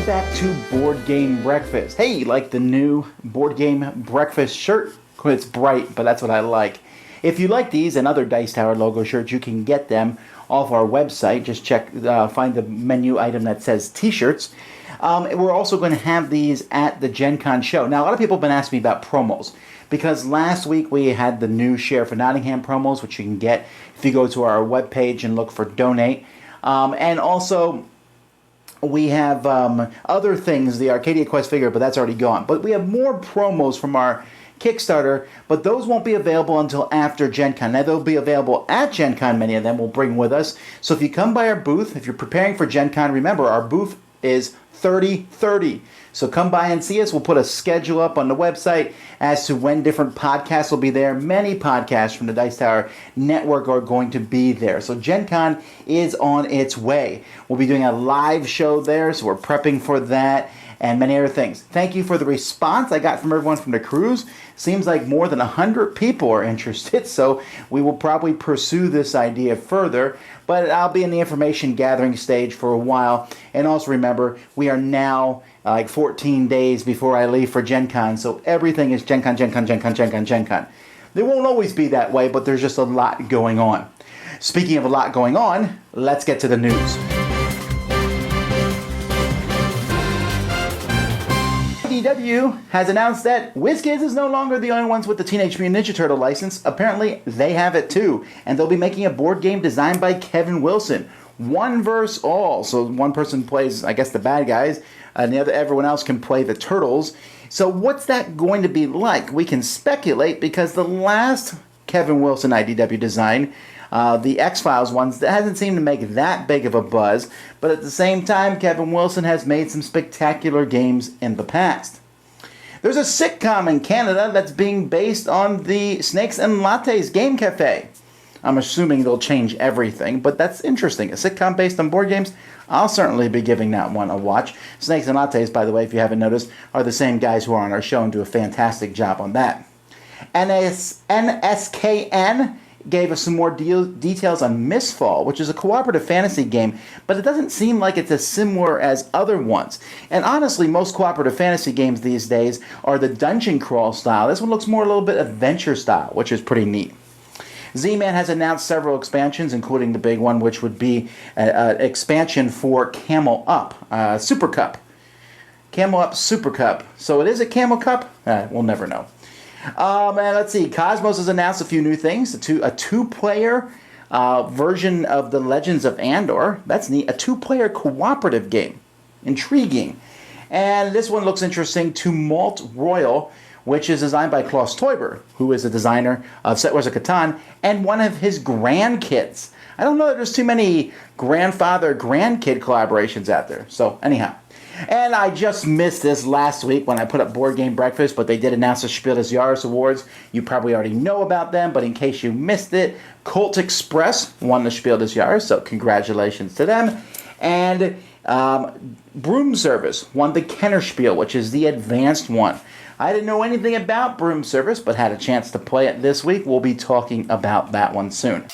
welcome back to Board Game Breakfast. Hey, you like the new Board Game Breakfast shirt? It's bright, but that's what I like. If you like these and other Dice Tower logo shirts, you can get them off our website. Just find the menu item that says T-shirts. We're also going to have these at the Gen Con show. Now, a lot of people have been asking me about promos, because last week we had the new Sheriff of Nottingham promos, which you can get if you go to our webpage and look for Donate. And also, we have other things, the Arcadia Quest figure, but that's already gone. But we have more promos from our Kickstarter, but those won't be available until after Gen Con. Now, they'll be available at Gen Con. Many of them we'll bring with us. So if you come by our booth, if you're preparing for Gen Con, remember, our booth is 30/30. So come by and see us. We'll put a schedule up on the website as to when different podcasts will be there. Many podcasts from the Dice Tower Network are going to be there. So Gen Con is on its way. We'll be doing a live show there, so we're prepping for that and many other things. Thank you for the response I got from everyone from the cruise. Seems like more than 100 people are interested, so we will probably pursue this idea further. But I'll be in the information gathering stage for a while. And also remember, we are now like 14 days before I leave for Gen Con, so everything is Gen Con, Gen Con, Gen Con, Gen Con, Gen Con. They won't always be that way, but there's just a lot going on. Speaking of a lot going on, let's get to the news. IDW has announced that WizKids is no longer the only ones with the Teenage Mutant Ninja Turtle license. Apparently, they have it too, and they'll be making a board game designed by Kevin Wilson. One versus all, so one person plays, I guess, the bad guys, and everyone else can play the turtles. So what's that going to be like? We can speculate, because the last Kevin Wilson IDW design, the X-Files ones, that hasn't seemed to make that big of a buzz, but at the same time, Kevin Wilson has made some spectacular games in the past. There's a sitcom in Canada that's being based on the Snakes and Lattes game cafe. I'm assuming they'll change everything, but that's interesting. A sitcom based on board games? I'll certainly be giving that one a watch. Snakes and Lattes, by the way, if you haven't noticed, are the same guys who are on our show and do a fantastic job on that. NSKN gave us some more details on Mistfall, which is a cooperative fantasy game, but it doesn't seem like it's as similar as other ones. And honestly, most cooperative fantasy games these days are the dungeon crawl style. This one looks more a little bit adventure style, which is pretty neat. Z-Man has announced several expansions, including the big one, which would be an expansion for Camel Up Super Cup. Camel Up Super Cup. So it is a Camel Cup? We'll never know. And let's see. Cosmos has announced a few new things. A two-player version of the Legends of Andor. That's neat. A two-player cooperative game. Intriguing. And this one looks interesting. Tumult Royal, which is designed by Klaus Teuber, who is a designer of Settlers of Catan, and one of his grandkids. I don't know that there's too many grandfather-grandkid collaborations out there. So, anyhow. And I just missed this last week when I put up Board Game Breakfast, but they did announce the Spiel des Jahres Awards. You probably already know about them, but in case you missed it, Colt Express won the Spiel des Jahres, so congratulations to them. And Broom Service won the Kennerspiel, which is the advanced one. I didn't know anything about Broom Service, but had a chance to play it this week. We'll be talking about that one soon.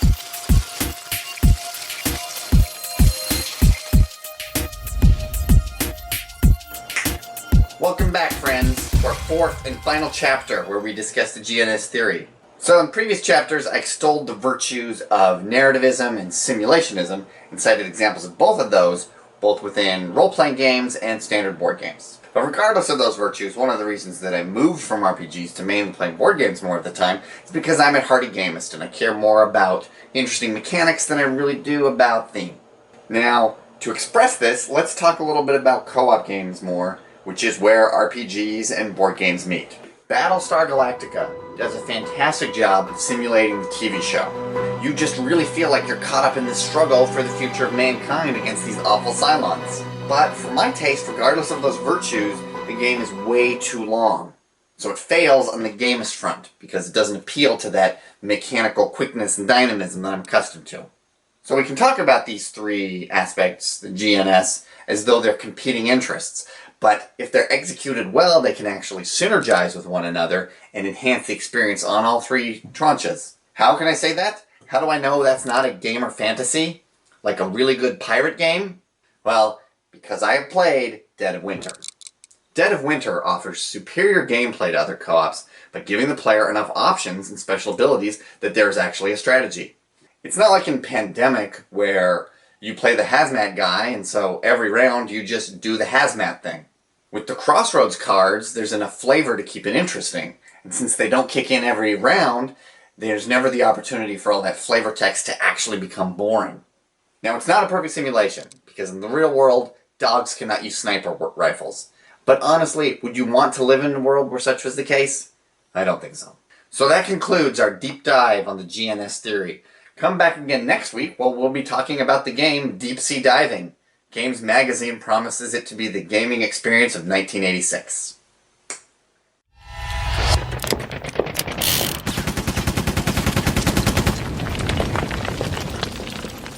Welcome back, friends, to our fourth and final chapter where we discuss the GNS theory. So in previous chapters, I extolled the virtues of narrativism and simulationism and cited examples of both of those, both within role-playing games and standard board games. But regardless of those virtues, one of the reasons that I moved from RPGs to mainly playing board games more of the time is because I'm a hardy gamist and I care more about interesting mechanics than I really do about theme. Now, to express this, let's talk a little bit about co-op games more, which is where RPGs and board games meet. Battlestar Galactica does a fantastic job of simulating the TV show. You just really feel like you're caught up in this struggle for the future of mankind against these awful Cylons. But for my taste, regardless of those virtues, the game is way too long. So it fails on the gamist front, because it doesn't appeal to that mechanical quickness and dynamism that I'm accustomed to. So we can talk about these three aspects, the GNS, as though they're competing interests. But if they're executed well, they can actually synergize with one another and enhance the experience on all three tranches. How can I say that? How do I know that's not a gamer fantasy? Like a really good pirate game? Well, because I have played Dead of Winter. Dead of Winter offers superior gameplay to other co-ops by giving the player enough options and special abilities that there is actually a strategy. It's not like in Pandemic where you play the hazmat guy and so every round you just do the hazmat thing. With the Crossroads cards, there's enough flavor to keep it interesting. And since they don't kick in every round, there's never the opportunity for all that flavor text to actually become boring. Now, it's not a perfect simulation, because in the real world, dogs cannot use sniper rifles. But honestly, would you want to live in a world where such was the case? I don't think so. So that concludes our deep dive on the GNS theory. Come back again next week where we'll be talking about the game Deep Sea Diving. Games Magazine promises it to be the gaming experience of 1986.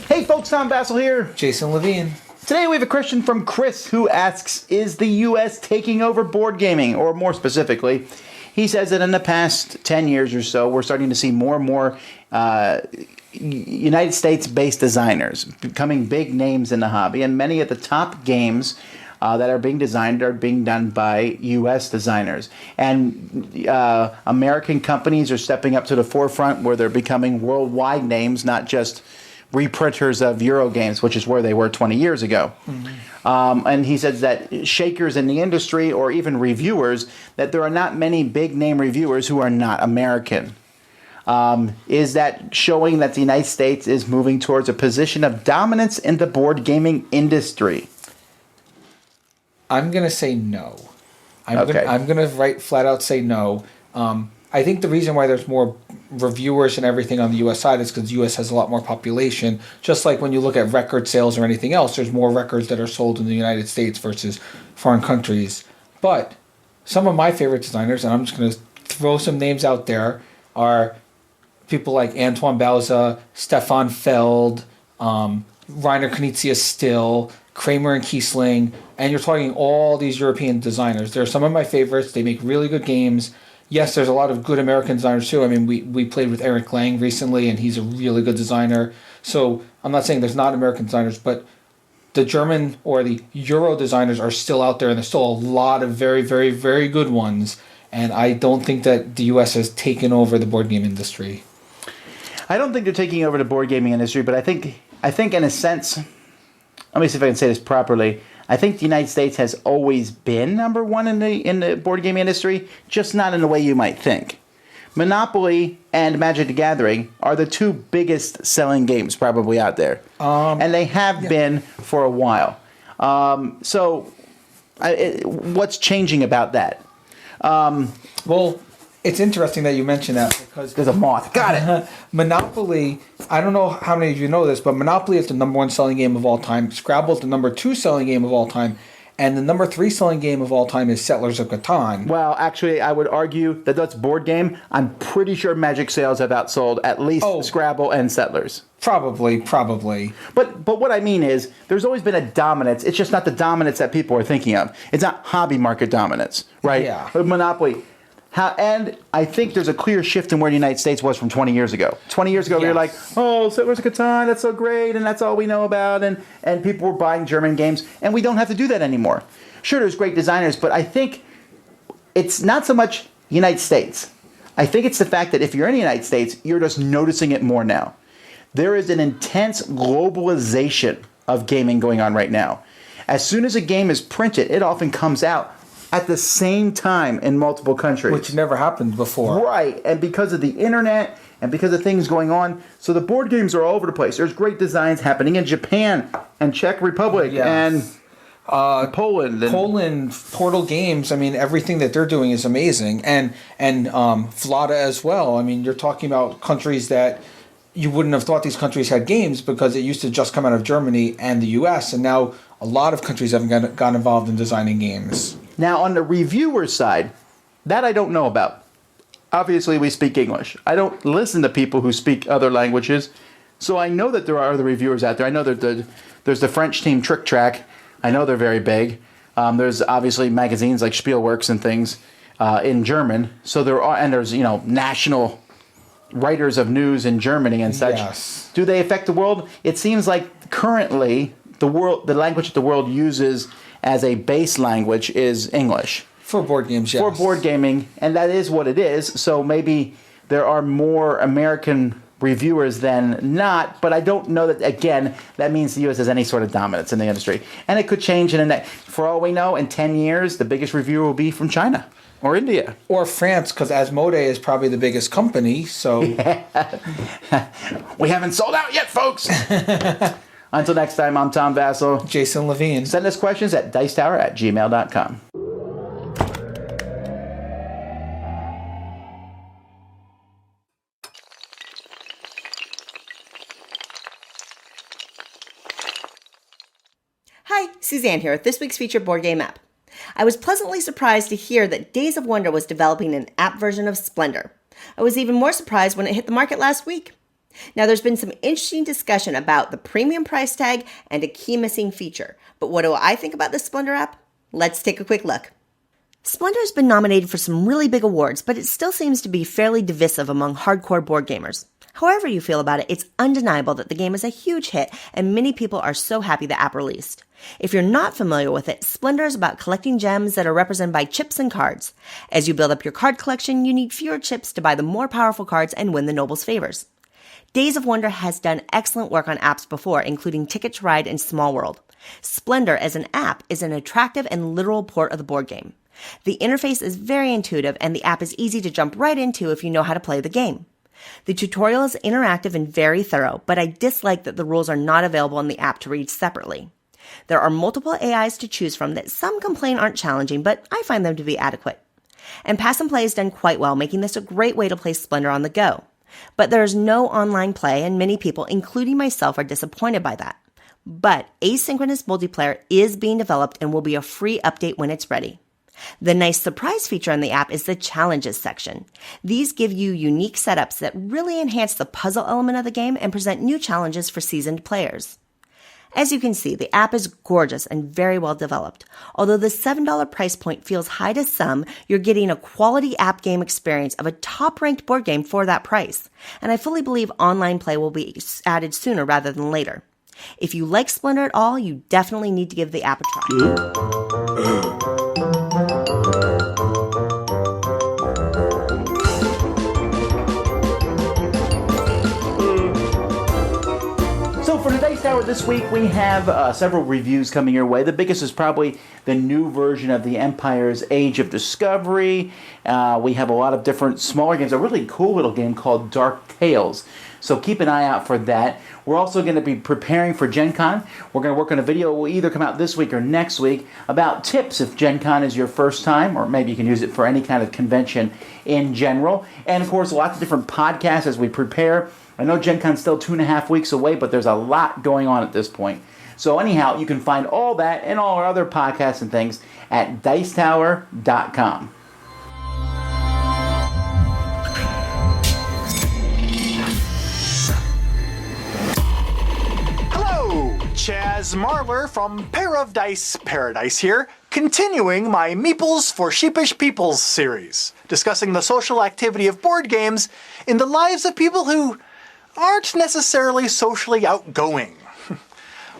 Hey folks, Tom Vasel here. Jason Levine. Today we have a question from Chris who asks, is the U.S. taking over board gaming? Or more specifically, he says that in the past 10 years or so, we're starting to see more and more United States-based designers becoming big names in the hobby. And many of the top games that are being designed are being done by U.S. designers. And American companies are stepping up to the forefront where they're becoming worldwide names, not just reprinters of Euro games, which is where they were 20 years ago. Mm-hmm. And he says that shakers in the industry, or even reviewers, that there are not many big name reviewers who are not American. Is that showing that the United States is moving towards a position of dominance in the board gaming industry? I'm going to say no. I'm going to right flat out say no. I think the reason why there's more reviewers and everything on the U.S. side is because the U.S. has a lot more population. Just like when you look at record sales or anything else, there's more records that are sold in the United States versus foreign countries. But some of my favorite designers, and I'm just going to throw some names out there, are people like Antoine Bauza, Stefan Feld, Rainer Knizia Still, Kramer and Kiesling, and you're talking all these European designers. They're some of my favorites. They make really good games. Yes, there's a lot of good American designers too. I mean, we played with Eric Lang recently, and he's a really good designer. So I'm not saying there's not American designers, but the German or the Euro designers are still out there, and there's still a lot of very, very, very good ones. And I don't think that the U.S. has taken over the board game industry. I don't think they're taking over the board gaming industry, but I think in a sense, let me see if I can say this properly. I think the United States has always been number one in the board game industry, just not in the way you might think. Monopoly and Magic the Gathering are the two biggest selling games probably out there, and they have been for a while. What's changing about that? Well, it's interesting that you mentioned that because there's a moth. Got it. Monopoly, I don't know how many of you know this, but Monopoly is the number one selling game of all time. Scrabble is the number two selling game of all time. And the number three selling game of all time is Settlers of Catan. Well, actually, I would argue that that's board game. I'm pretty sure Magic sales have outsold at least Scrabble and Settlers. Probably. But what I mean is, there's always been a dominance. It's just not the dominance that people are thinking of. It's not hobby market dominance, right? Yeah. But Monopoly. And I think there's a clear shift in where the United States was from 20 years ago. 20 years ago, we were like, oh, Settlers of Catan, that's so great, and that's all we know about, and people were buying German games, and we don't have to do that anymore. Sure, there's great designers, but I think it's not so much United States. I think it's the fact that if you're in the United States, you're just noticing it more now. There is an intense globalization of gaming going on right now. As soon as a game is printed, it often comes out at the same time in multiple countries. Which never happened before. Right, and because of the internet and because of things going on, so the board games are all over the place. There's great designs happening in Japan and Czech Republic and Poland. Poland, Portal Games, I mean, everything that they're doing is amazing. And Vlada as well. I mean, you're talking about countries that you wouldn't have thought these countries had games because it used to just come out of Germany and the U.S., and now a lot of countries have got involved in designing games. Now, on the reviewer side, that I don't know about. Obviously, we speak English. I don't listen to people who speak other languages, so I know that there are other reviewers out there. I know that there's the French team Trick Track. I know they're very big. There's obviously magazines like Spielworks and things in German. So there's national writers of news in Germany and such. Yes. Do they affect the world? It seems like currently the language that the world uses as a base language is English. For board games, yes. For board gaming, and that is what it is. So maybe there are more American reviewers than not, but I don't know that, again, that means the U.S. has any sort of dominance in the industry. And it could change for all we know, in 10 years, the biggest reviewer will be from China or India. Or France, because Asmodee is probably the biggest company, so... We haven't sold out yet, folks! Until next time, I'm Tom Vasel. Jason Levine. Send us questions at dicetower@gmail.com. Hi, Suzanne here with this week's featured board game app. I was pleasantly surprised to hear that Days of Wonder was developing an app version of Splendor. I was even more surprised when it hit the market last week. Now, there's been some interesting discussion about the premium price tag and a key missing feature, but what do I think about this Splendor app? Let's take a quick look. Splendor has been nominated for some really big awards, but it still seems to be fairly divisive among hardcore board gamers. However you feel about it, it's undeniable that the game is a huge hit, and many people are so happy the app released. If you're not familiar with it, Splendor is about collecting gems that are represented by chips and cards. As you build up your card collection, you need fewer chips to buy the more powerful cards and win the noble's favors. Days of Wonder has done excellent work on apps before, including Ticket to Ride and Small World. Splendor as an app is an attractive and literal port of the board game. The interface is very intuitive, and the app is easy to jump right into if you know how to play the game. The tutorial is interactive and very thorough, but I dislike that the rules are not available in the app to read separately. There are multiple AIs to choose from that some complain aren't challenging, but I find them to be adequate. And Pass and Play is done quite well, making this a great way to play Splendor on the go. But there is no online play, and many people, including myself, are disappointed by that. But asynchronous multiplayer is being developed and will be a free update when it's ready. The nice surprise feature on the app is the challenges section. These give you unique setups that really enhance the puzzle element of the game and present new challenges for seasoned players. As you can see, the app is gorgeous and very well developed. Although the $7 price point feels high to some, you're getting a quality app game experience of a top-ranked board game for that price. And I fully believe online play will be added sooner rather than later. If you like Splendor at all, you definitely need to give the app a try. For the Dice Tower this week, we have several reviews coming your way. The biggest is probably the new version of the Empire's Age of Discovery. We have a lot of different smaller games. A really cool little game called Dark Tales. So keep an eye out for that. We're also going to be preparing for Gen Con. We're going to work on a video. It will either come out this week or next week about tips if Gen Con is your first time, or maybe you can use it for any kind of convention in general. And, of course, lots of different podcasts as we prepare. I know Gen Con's still 2.5 weeks away, but there's a lot going on at this point. So anyhow, you can find all that and all our other podcasts and things at dicetower.com. Hello, Chaz Marler from Pair of Dice Paradise here, continuing my Meeples for Sheepish People series, discussing the social activity of board games in the lives of people who aren't necessarily socially outgoing.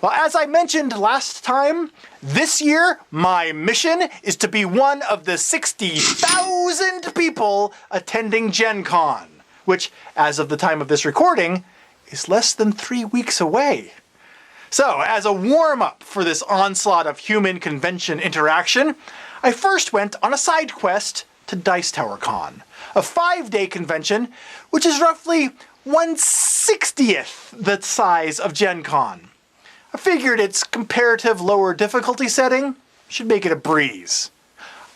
Well, as I mentioned last time, this year my mission is to be one of the 60,000 people attending Gen Con, which, as of the time of this recording, is less than 3 weeks away. So, as a warm-up for this onslaught of human convention interaction, I first went on a side quest to Dice Tower Con, a 5-day convention, which is roughly 1/60th the size of Gen Con. I figured its comparative lower difficulty setting should make it a breeze.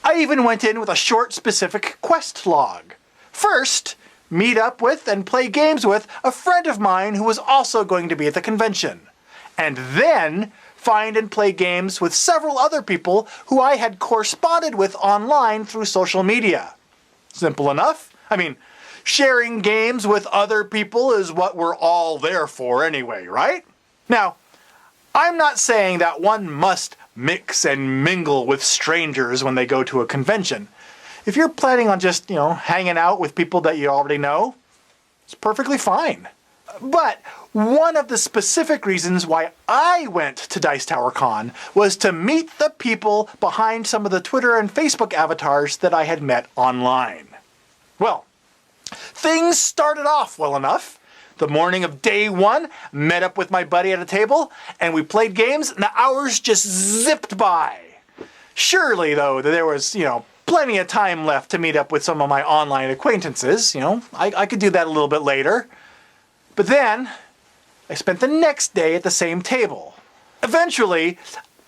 I even went in with a short specific quest log. First, meet up with and play games with a friend of mine who was also going to be at the convention. And then find and play games with several other people who I had corresponded with online through social media. Simple enough. I mean, sharing games with other people is what we're all there for anyway, right? Now, I'm not saying that one must mix and mingle with strangers when they go to a convention. If you're planning on just, hanging out with people that you already know, it's perfectly fine. But one of the specific reasons why I went to Dice Tower Con was to meet the people behind some of the Twitter and Facebook avatars that I had met online. Well, things started off well enough. The morning of day one, met up with my buddy at a table, and we played games, and the hours just zipped by. Surely, though, there was, plenty of time left to meet up with some of my online acquaintances. I could do that a little bit later. But then, I spent the next day at the same table. Eventually,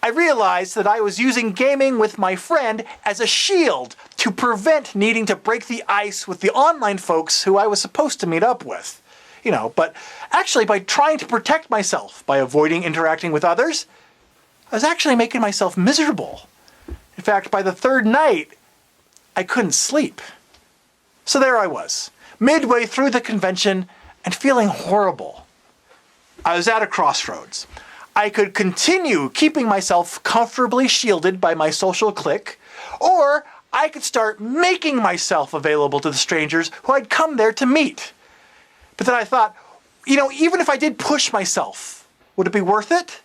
I realized that I was using gaming with my friend as a shield to prevent needing to break the ice with the online folks who I was supposed to meet up with. But actually by trying to protect myself by avoiding interacting with others, I was actually making myself miserable. In fact, by the third night, I couldn't sleep. So there I was, midway through the convention and feeling horrible. I was at a crossroads. I could continue keeping myself comfortably shielded by my social clique, or I could start making myself available to the strangers who I'd come there to meet. But then I thought, even if I did push myself, would it be worth it?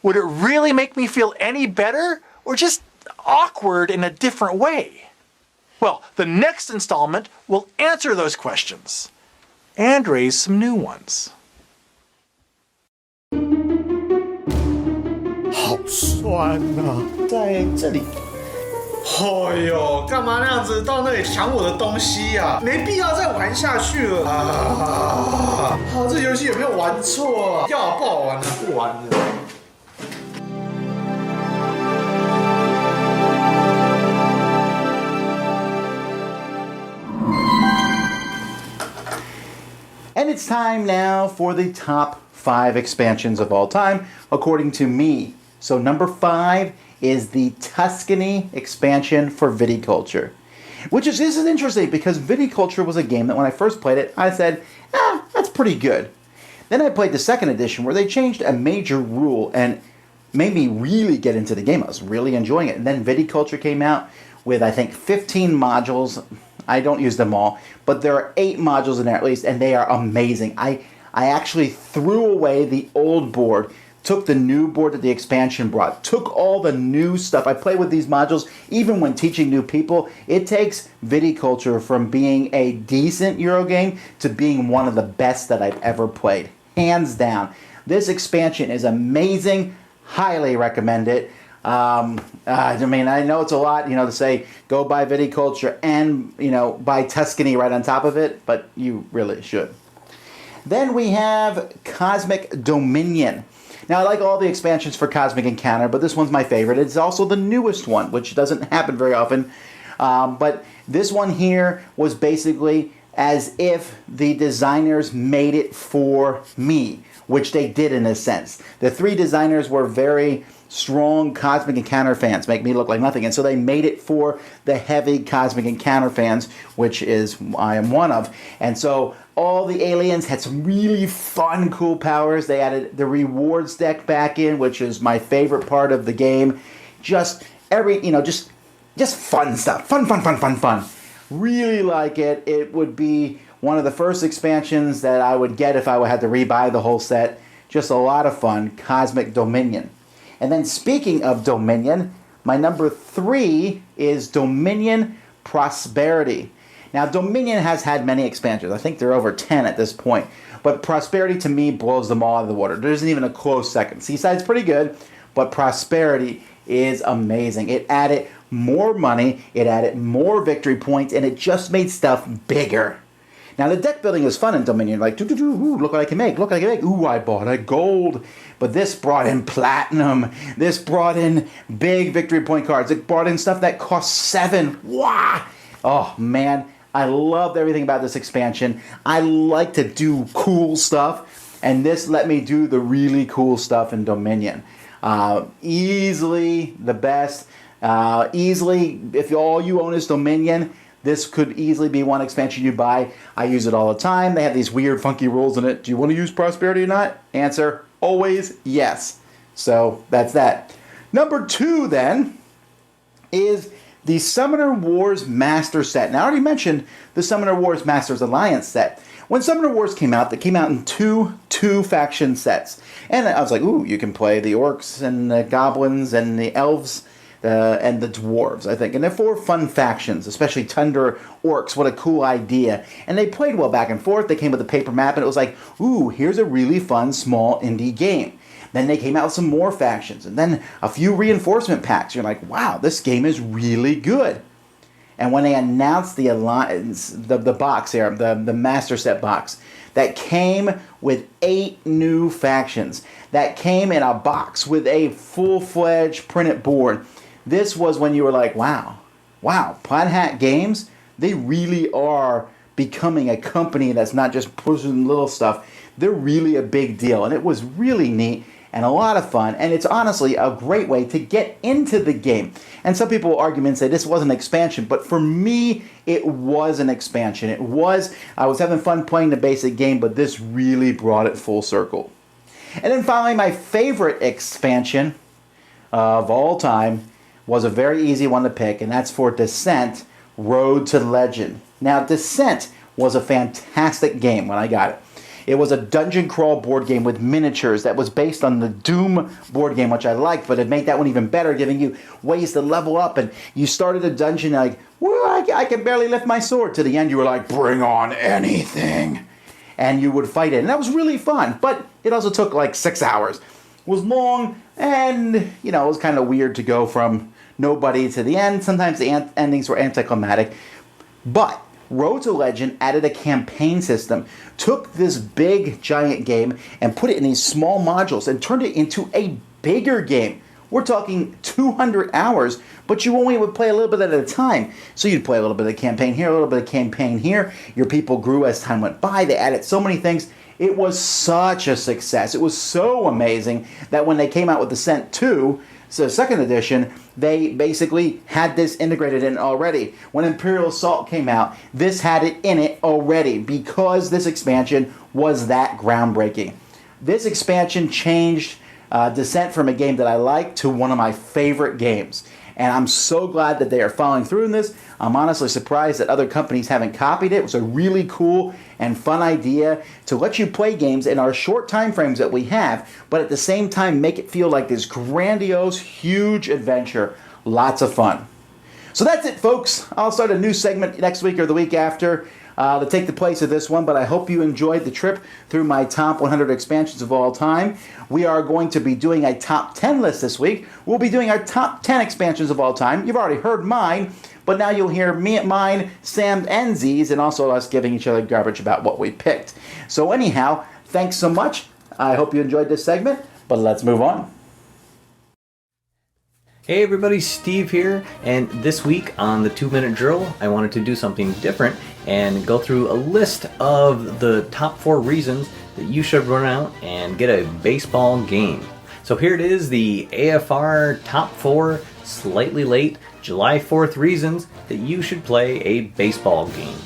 Would it really make me feel any better, or just awkward in a different way? Well, the next installment will answer those questions and raise some new ones. 好酸啊，在这里。哎呦，干嘛那样子到那里抢我的东西呀？没必要再玩下去了啊！好，这游戏有没有玩错啊？要好不好玩呢？不玩了。And it's time now for the top 5 expansions of all time, according to me. So number 5 is the Tuscany expansion for Viticulture. This is interesting because Viticulture was a game that when I first played it, I said, that's pretty good. Then I played the second edition where they changed a major rule and made me really get into the game. I was really enjoying it. And then Viticulture came out with, I think, 15 modules. I don't use them all, but there are 8 modules in there at least, and they are amazing. I actually threw away the old board, took the new board that the expansion brought, took all the new stuff. I play with these modules even when teaching new people. It takes Viticulture from being a decent Eurogame to being one of the best that I've ever played. Hands down. This expansion is amazing. Highly recommend it. I know it's a lot, to say go buy Viticulture and, buy Tuscany right on top of it, but you really should. Then we have Cosmic Dominion. Now, I like all the expansions for Cosmic Encounter, but this one's my favorite. It's also the newest one, which doesn't happen very often. But this one here was basically as if the designers made it for me, which they did in a sense. The 3 designers were very strong Cosmic Encounter fans, make me look like nothing, and so they made it for the heavy Cosmic Encounter fans, which is I am one of. And so all the aliens had some really fun, cool powers. They added the rewards deck back in, which is my favorite part of the game. Just just fun stuff. Fun. Really like it. It would be one of the first expansions that I would get if I had to rebuy the whole set. Just a lot of fun. Cosmic Dominion. And then speaking of Dominion, my number 3 is Dominion Prosperity. Now, Dominion has had many expansions. I think there are over 10 at this point. But Prosperity, to me, blows them all out of the water. There isn't even a close second. Seaside's pretty good, but Prosperity is amazing. It added more money, it added more victory points, and it just made stuff bigger. Now, the deck building is fun in Dominion. Like, ooh, look what I can make, Ooh, I bought a gold. But this brought in platinum. This brought in big victory point cards. It brought in stuff that cost 7. Wow! Oh, man. I loved everything about this expansion. I like to do cool stuff, and this let me do the really cool stuff in Dominion. Easily the best. Easily, if all you own is Dominion, this could easily be one expansion you buy. I use it all the time. They have these weird, funky rules in it. Do you want to use Prosperity or not? Answer, always yes. So that's that. Number 2, then, is the Summoner Wars Master set. Now, I already mentioned the Summoner Wars Masters Alliance set. When Summoner Wars came out, they came out in two faction sets. And I was like, ooh, you can play the orcs and the goblins and the elves and the dwarves, I think. And they're 4 fun factions, especially Tundra orcs. What a cool idea. And they played well back and forth. They came with a paper map, and it was like, ooh, here's a really fun, small indie game. Then they came out with some more factions, and then a few reinforcement packs. You're like, wow, this game is really good. And when they announced the alliance, the box here, the Master Set box, that came with 8 new factions, that came in a box with a full-fledged printed board, this was when you were like, wow, Plaid Hat Games, they really are becoming a company that's not just pushing little stuff. They're really a big deal, and it was really neat and a lot of fun, and it's honestly a great way to get into the game. And some people will argue and say this wasn't an expansion, but for me, it was an expansion. I was having fun playing the basic game, but this really brought it full circle. And then finally, my favorite expansion of all time was a very easy one to pick, and that's for Descent: Road to Legend. Now, Descent was a fantastic game when I got it. It was a dungeon crawl board game with miniatures that was based on the Doom board game, which I liked, but it made that one even better, giving you ways to level up. And you started a dungeon like, well, I can barely lift my sword. To the end, you were like, bring on anything. And you would fight it. And that was really fun, but it also took like 6 hours. It was long, and, it was kind of weird to go from nobody to the end. Sometimes the endings were anticlimactic. But Road to Legend added a campaign system, took this big, giant game, and put it in these small modules and turned it into a bigger game. We're talking 200 hours, but you only would play a little bit at a time. So you'd play a little bit of campaign here, a little bit of campaign here. Your people grew as time went by. They added so many things. It was such a success. It was so amazing that when they came out with Descent 2, so second edition, they basically had this integrated in already. When Imperial Assault came out, this had it in it already because this expansion was that groundbreaking. This expansion changed Descent from a game that I liked to one of my favorite games. And I'm so glad that they are following through in this. I'm honestly surprised that other companies haven't copied it. It was a really cool and fun idea to let you play games in our short time frames that we have, but at the same time make it feel like this grandiose, huge adventure. Lots of fun. So that's it, folks. I'll start a new segment next week or the week after to take the place of this one, but I hope you enjoyed the trip through my top 100 expansions of all time. We are going to be doing a top 10 list this week. We'll be doing our top 10 expansions of all time. You've already heard mine, but now you'll hear mine, Sam, and Z's, and also us giving each other garbage about what we picked. So anyhow, thanks so much. I hope you enjoyed this segment, but let's move on. Hey everybody, Steve here, and this week on the 2 Minute Drill, I wanted to do something different and go through a list of the top 4 reasons that you should run out and get a baseball game. So here it is, the AFR top 4 slightly late July 4th reasons that you should play a baseball game.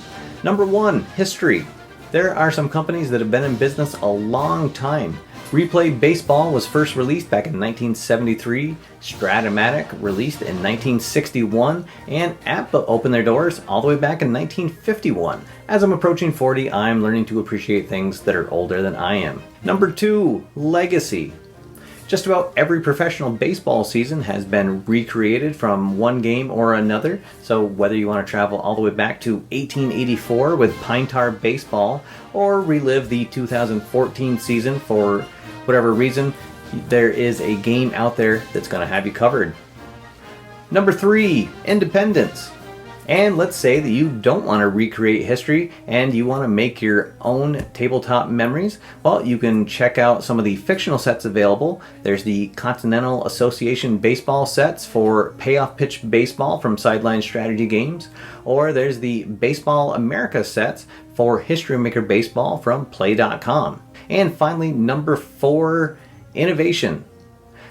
Number 1, history. There are some companies that have been in business a long time. Replay Baseball was first released back in 1973, Stratomatic released in 1961, and APBA opened their doors all the way back in 1951. As I'm approaching 40, I'm learning to appreciate things that are older than I am. Number 2, legacy. Just about every professional baseball season has been recreated from one game or another, so whether you want to travel all the way back to 1884 with Pine Tar Baseball, or relive the 2014 season for whatever reason, there is a game out there that's going to have you covered. Number 3, independence. And let's say that you don't want to recreate history and you want to make your own tabletop memories. Well, you can check out some of the fictional sets available. There's the Continental Association baseball sets for Payoff Pitch Baseball from Sideline Strategy Games, or there's the Baseball America sets for History Maker Baseball from Play.com. And finally, number 4, innovation.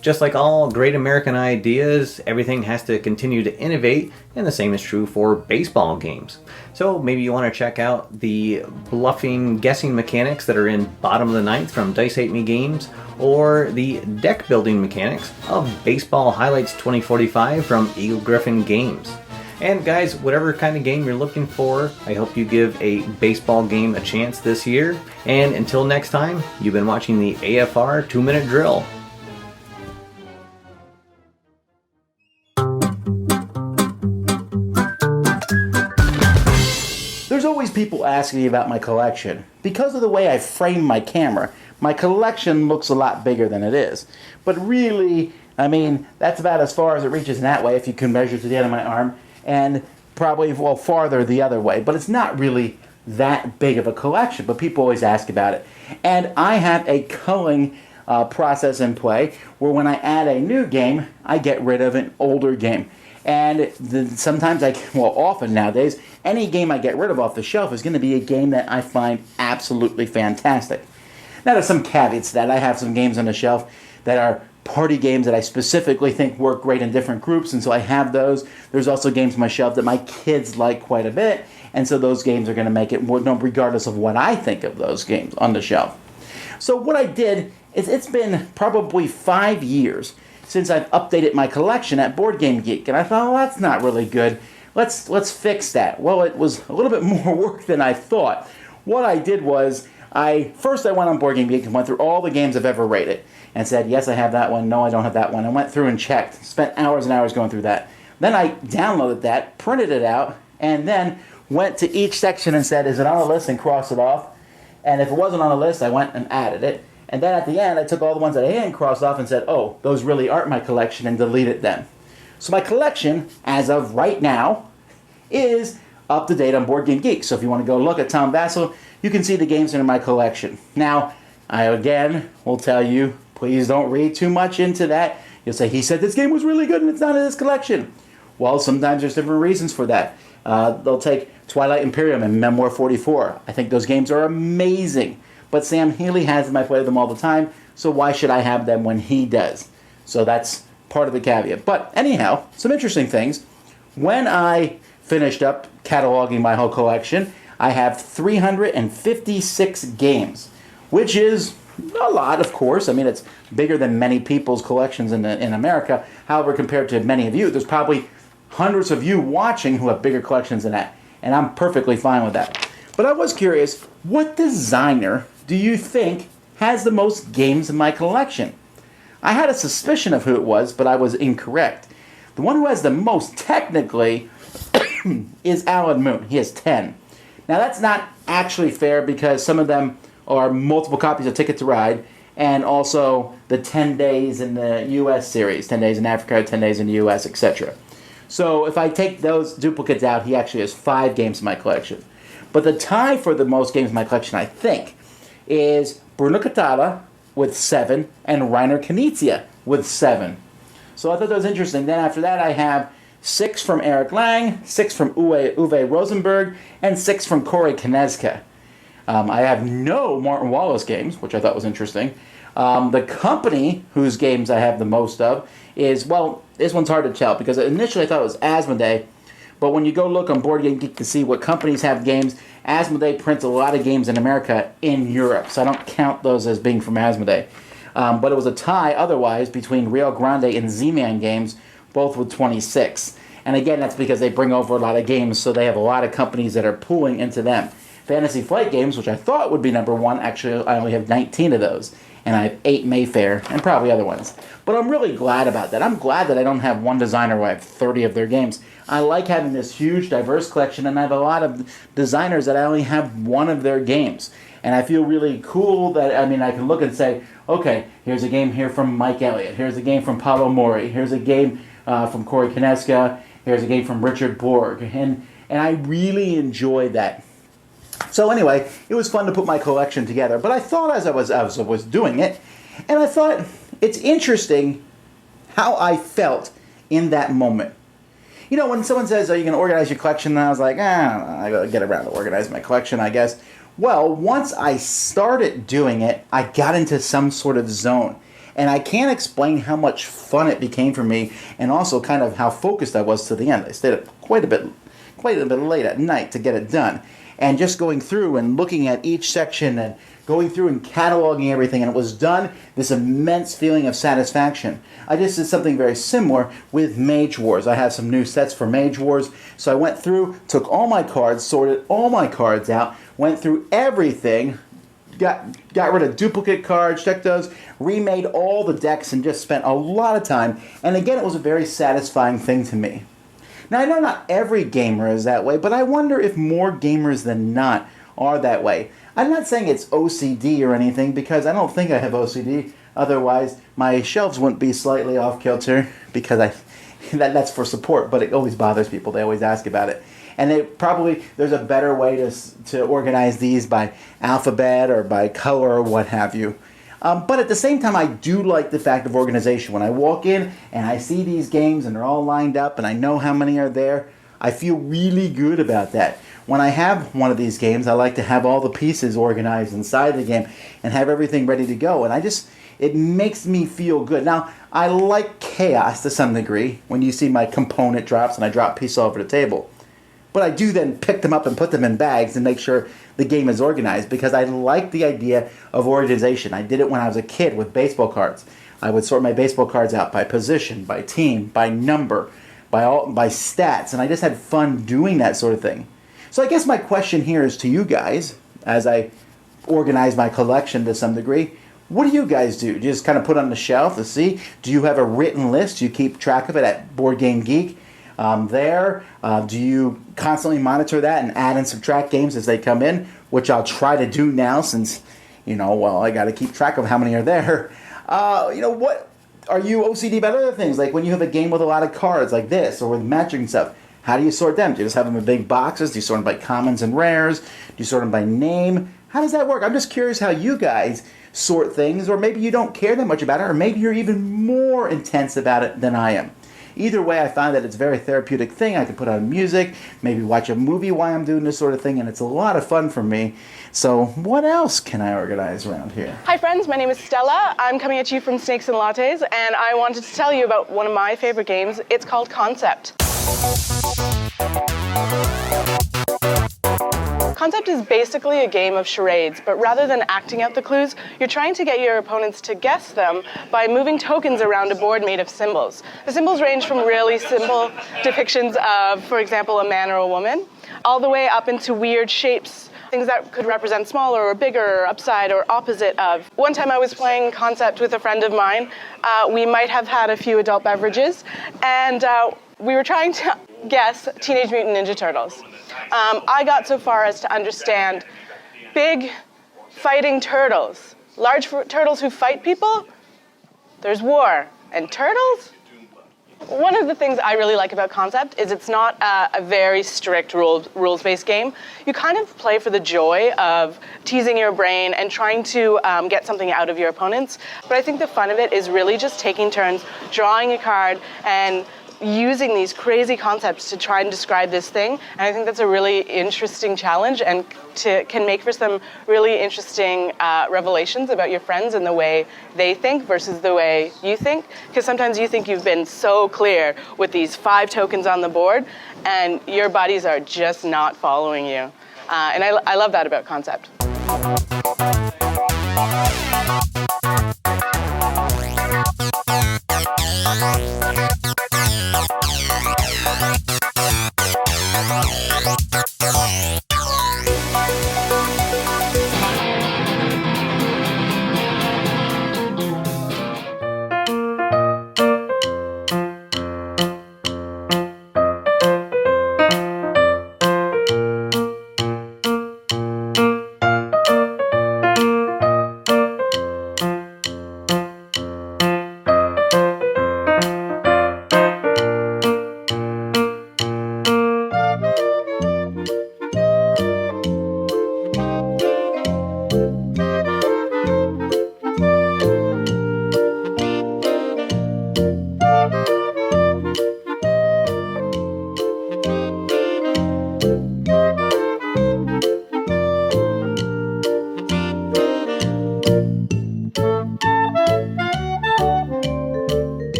Just like all great American ideas, everything has to continue to innovate, and the same is true for baseball games. So maybe you want to check out the bluffing guessing mechanics that are in Bottom of the Ninth from Dice Hate Me Games, or the deck building mechanics of Baseball Highlights 2045 from Eagle Griffin Games. And guys, whatever kind of game you're looking for, I hope you give a baseball game a chance this year. And until next time, you've been watching the AFR 2 Minute Drill. There's always people asking me about my collection. Because of the way I frame my camera, my collection looks a lot bigger than it is. But really, I mean, that's about as far as it reaches in that way if you can measure to the end of my arm, and probably, well, farther the other way. But it's not really that big of a collection, but people always ask about it. And I have a culling process in play where when I add a new game, I get rid of an older game. And sometimes, often nowadays, any game I get rid of off the shelf is going to be a game that I find absolutely fantastic. Now, there's some caveats to that. I have some games on the shelf that are party games that I specifically think work great in different groups, and so I have those. There's also games on my shelf that my kids like quite a bit, and so those games are going to make it more, regardless of what I think of those games on the shelf. So what I did is, it's been probably 5 years since I've updated my collection at Board Game Geek, and I thought, well, that's not really good. Let's fix that. Well, it was a little bit more work than I thought. What I did was, I went on Board Game Geek and went through all the games I've ever rated and said, yes, I have that one, no, I don't have that one. I went through and checked, spent hours and hours going through that. Then I downloaded that, printed it out, and then went to each section and said, is it on a list, and crossed it off. And if it wasn't on a list, I went and added it. And then at the end, I took all the ones that I hadn't crossed off and said, oh, those really aren't my collection, and deleted them. So my collection, as of right now, is up to date on Board Game Geek. So if you want to go look at Tom Vasel, you can see the games in my collection. Now, I again will tell you, please don't read too much into that. You'll say, he said this game was really good and it's not in his collection. Well, sometimes there's different reasons for that. They'll take Twilight Imperium and Memoir 44. I think those games are amazing. But Sam Healy has them, I play them all the time, so why should I have them when he does? So that's part of the caveat. But anyhow, some interesting things. When I finished up cataloging my whole collection, I have 356 games, which is a lot, of course. I mean, it's bigger than many people's collections in America. However, compared to many of you, there's probably hundreds of you watching who have bigger collections than that, and I'm perfectly fine with that. But I was curious, what designer do you think has the most games in my collection? I had a suspicion of who it was, but I was incorrect. The one who has the most, technically, is Alan Moon. He has 10. Now, that's not actually fair because some of them are multiple copies of Ticket to Ride, and also the 10 days in the U.S. series, 10 days in Africa, 10 days in the U.S., etc. So if I take those duplicates out, he actually has 5 games in my collection. But the tie for the most games in my collection, I think, is Bruno Catala with 7 and Reiner Knizia with 7. So I thought that was interesting. Then after that, I have 6 from Eric Lang, 6 from Uwe Rosenberg, and 6 from Corey Kneska. I have no Martin Wallace games, which I thought was interesting. The company whose games I have the most of is, well, this one's hard to tell because initially I thought it was Asmodee, but when you go look on Board Game Geek to see what companies have games, Asmodee prints a lot of games in America in Europe, so I don't count those as being from Asmodee. But it was a tie otherwise between Rio Grande and Z-Man Games, both with 26. And again, that's because they bring over a lot of games, so they have a lot of companies that are pooling into them. Fantasy Flight Games, which I thought would be number 1, actually I only have 19 of those. And I have 8 Mayfair, and probably other ones. But I'm really glad about that. I'm glad that I don't have one designer where I have 30 of their games. I like having this huge, diverse collection, and I have a lot of designers that I only have one of their games. And I feel really cool that, I mean, I can look and say, okay, here's a game here from Mike Elliott. Here's a game from Paolo Mori. Here's a game from Corey Kneska. Here's a game from Richard Borg. And I really enjoy that. So anyway, it was fun to put my collection together. But I thought as I was doing it, and I thought it's interesting how I felt in that moment. You know, when someone says, are you going to organize your collection? And I was like, I got to get around to organize my collection, I guess. Well, once I started doing it, I got into some sort of zone. And I can't explain how much fun it became for me, and also kind of how focused I was to the end. I stayed up quite a bit late at night to get it done. And just going through and looking at each section and going through and cataloging everything, and it was done, this immense feeling of satisfaction. I just did something very similar with Mage Wars. I have some new sets for Mage Wars, so I went through, took all my cards, sorted all my cards out, went through everything, got rid of duplicate cards, checked those, remade all the decks, and just spent a lot of time. And again, it was a very satisfying thing to me. Now, I know not every gamer is that way, but I wonder if more gamers than not are that way. I'm not saying it's OCD or anything, because I don't think I have OCD. Otherwise, my shelves wouldn't be slightly off kilter, because that's for support, but it always bothers people. They always ask about it. And there's a better way to organize these by alphabet or by color or what have you. But at the same time, I do like the fact of organization. When I walk in and I see these games and they're all lined up and I know how many are there, I feel really good about that. When I have one of these games, I like to have all the pieces organized inside the game and have everything ready to go. And it makes me feel good. Now, I like chaos to some degree when you see my component drops and I drop pieces all over the table. But I do then pick them up and put them in bags and make sure the game is organized, because I like the idea of organization. I did it when I was a kid with baseball cards. I would sort my baseball cards out by position, by team, by number, by stats, and I just had fun doing that sort of thing. So I guess my question here is to you guys, as I organize my collection to some degree. What do you guys do? Do you just kind of put it on the shelf to see? Do you have a written list? Do you keep track of it at Board Game Geek? Do you constantly monitor that and add and subtract games as they come in, which I'll try to do now since, I got to keep track of how many are there. What are you OCD about other things, like when you have a game with a lot of cards like this or with matching stuff? How do you sort them? Do you just have them in big boxes? Do you sort them by commons and rares? Do you sort them by name? How does that work? I'm just curious how you guys sort things, or maybe you don't care that much about it, or maybe you're even more intense about it than I am. Either way, I find that it's a very therapeutic thing. I can put on music, maybe watch a movie while I'm doing this sort of thing, and it's a lot of fun for me. So what else can I organize around here? Hi friends, my name is Stella. I'm coming at you from Snakes and Lattes, and I wanted to tell you about one of my favorite games. It's called Concept. Concept is basically a game of charades, but rather than acting out the clues, you're trying to get your opponents to guess them by moving tokens around a board made of symbols. The symbols range from really simple depictions of, for example, a man or a woman, all the way up into weird shapes, things that could represent smaller or bigger or upside or opposite of. One time I was playing Concept with a friend of mine. We might have had a few adult beverages, and we were trying to guess Teenage Mutant Ninja Turtles. I got so far as to understand big fighting turtles, large turtles who fight people. There's war. And turtles? One of the things I really like about Concept is it's not a very strict rules-based game. You kind of play for the joy of teasing your brain and trying to get something out of your opponents. But I think the fun of it is really just taking turns, drawing a card, and using these crazy concepts to try and describe this thing. And I think that's a really interesting challenge and can make for some really interesting revelations about your friends and the way they think versus the way you think. Because sometimes you think you've been so clear with these 5 tokens on the board and your buddies are just not following you. And I love that about Concept.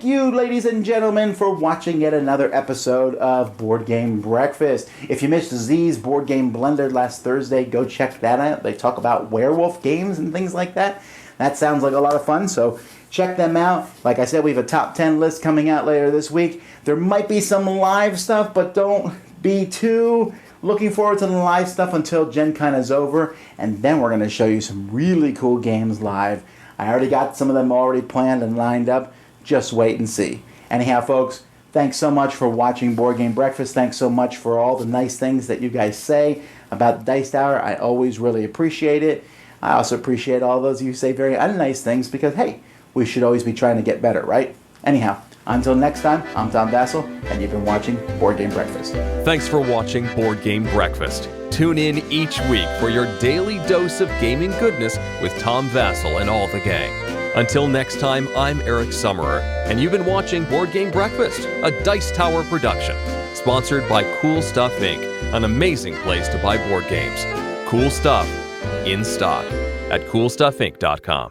Thank you, ladies and gentlemen, for watching yet another episode of Board Game Breakfast. If you missed Z's Board Game Blender last Thursday, go check that out. They talk about werewolf games and things like that. That sounds like a lot of fun, so check them out. Like I said, we have a top 10 list coming out later this week. There might be some live stuff, but don't be too looking forward to the live stuff until Gen Con is over, and then we're going to show you some really cool games live. I already got some of them already planned and lined up. Just wait and see. Anyhow, folks, thanks so much for watching Board Game Breakfast. Thanks so much for all the nice things that you guys say about the Dice Tower. I always really appreciate it. I also appreciate all those of you who say very unnice things because, hey, we should always be trying to get better, right? Anyhow, until next time, I'm Tom Vasel, and you've been watching Board Game Breakfast. Thanks for watching Board Game Breakfast. Tune in each week for your daily dose of gaming goodness with Tom Vasel and all the gang. Until next time, I'm Eric Summerer, and you've been watching Board Game Breakfast, a Dice Tower production, sponsored by Cool Stuff Inc., an amazing place to buy board games. Cool stuff in stock at CoolStuffInc.com.